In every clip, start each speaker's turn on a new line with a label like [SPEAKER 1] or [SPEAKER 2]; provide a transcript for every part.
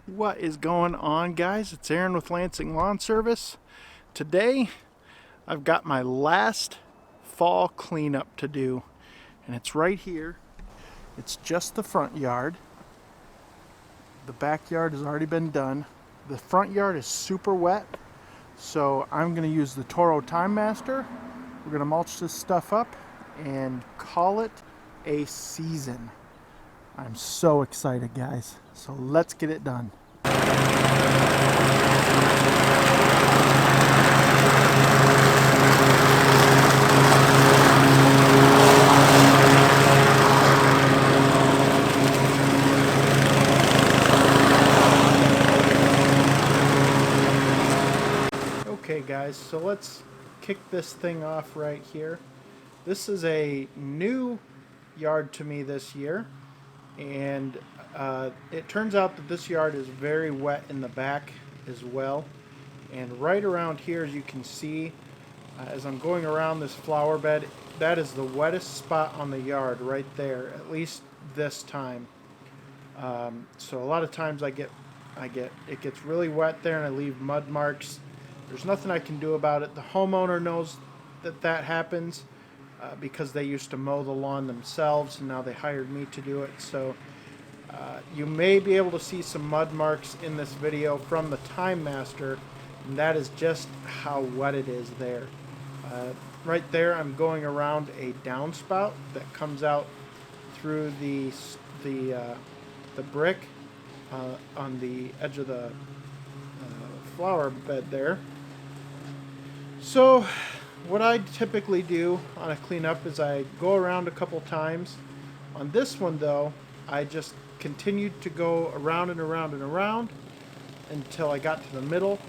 [SPEAKER 1] What is going on, guys? It's Aaron with Lansing Lawn Service. Today I've got my last fall cleanup to do, and it's right here. It's just the front yard. The backyard has already been done. The front yard is super wet, so I'm going to use the Toro Time Master. We're going to mulch this stuff up and call it a season. I'm so excited, guys. So let's get it done. Okay, guys, so let's kick this thing off right here. This is a new yard to me this year, and it turns out that this yard is very wet in the back as well. And right around here, as you can see, as I'm going around this flower bed, that is the wettest spot on the yard right there, at least this time. So a lot of times it gets really wet there and I leave mud marks. There's nothing I can do about it. The homeowner knows that happens because they used to mow the lawn themselves, and now they hired me to do it. So you may be able to see some mud marks in this video from the Time Master, and that is just how wet it is there. Right there, I'm going around a downspout that comes out through the brick on the edge of the flower bed there. So what I typically do on a cleanup is I go around a couple times. On this one, though, I just continued to go around and around and around until I got to the middle,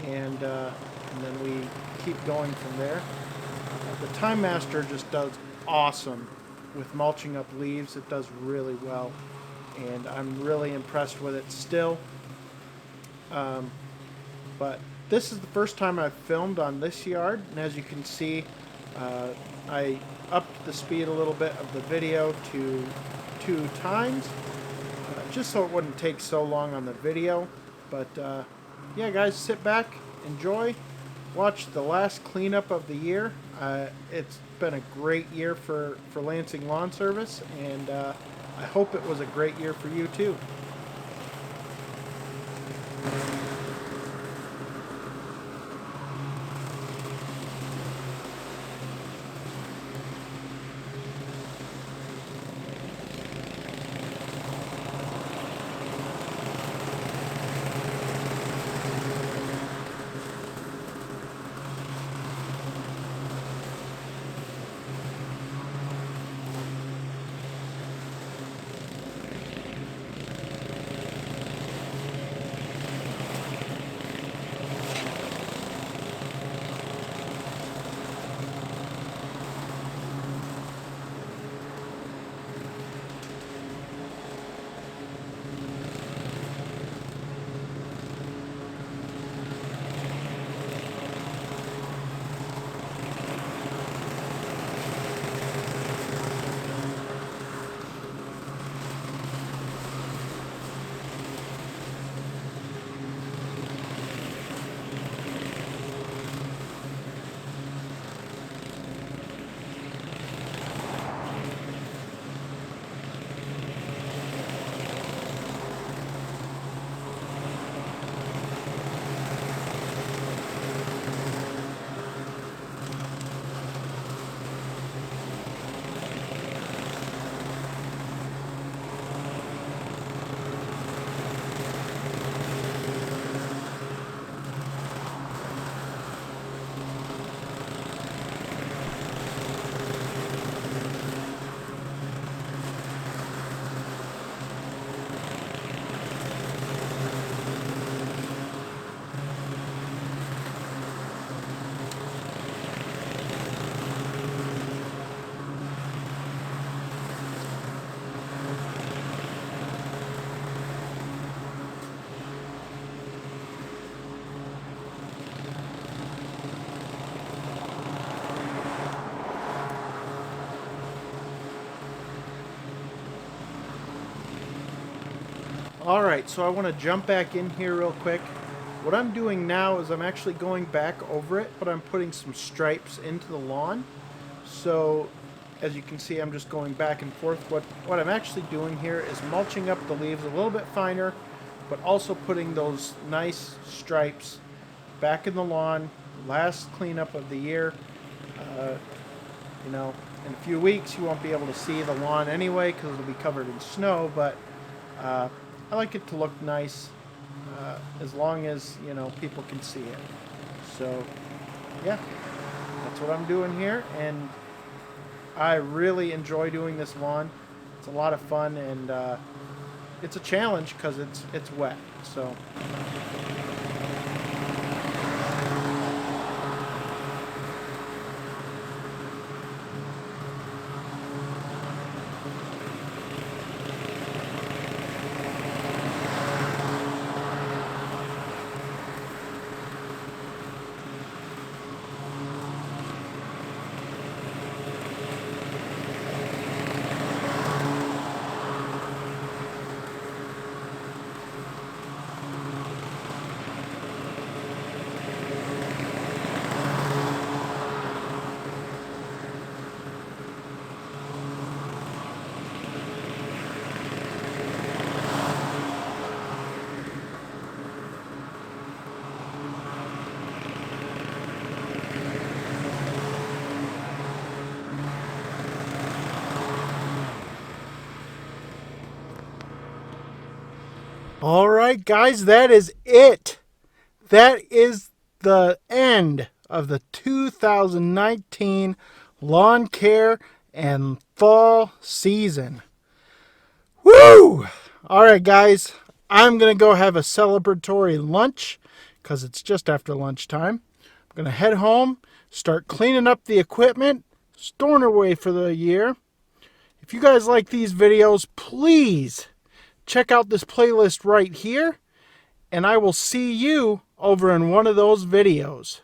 [SPEAKER 1] and then we keep going from there. The Time Master just does awesome with mulching up leaves. It does really well, and I'm really impressed with it still. But this is the first time I've filmed on this yard, and as you can see, I upped the speed a little bit of the video to 2 times, just so it wouldn't take so long on the video. But yeah, guys, sit back, enjoy, watch the last cleanup of the year. It's been a great year for Lansing Lawn Service, and I hope it was a great year for you too. Alright, so I want to jump back in here real quick. What I'm doing now is I'm actually going back over it, but I'm putting some stripes into the lawn. So, as you can see, I'm just going back and forth. What I'm actually doing here is mulching up the leaves a little bit finer, but also putting those nice stripes back in the lawn. Last cleanup of the year. You know, in a few weeks you won't be able to see the lawn anyway because it'll be covered in snow, but I like it to look nice as long as, you know, people can see it. So, yeah, that's what I'm doing here, and I really enjoy doing this lawn. It's a lot of fun, and it's a challenge because it's wet. So. All right, guys, that is it. That is the end of the 2019 lawn care and fall season. Woo! All right, guys, I'm going to go have a celebratory lunch because it's just after lunchtime. I'm going to head home, start cleaning up the equipment, storing away for the year. If you guys like these videos, please check out this playlist right here, and I will see you over in one of those videos.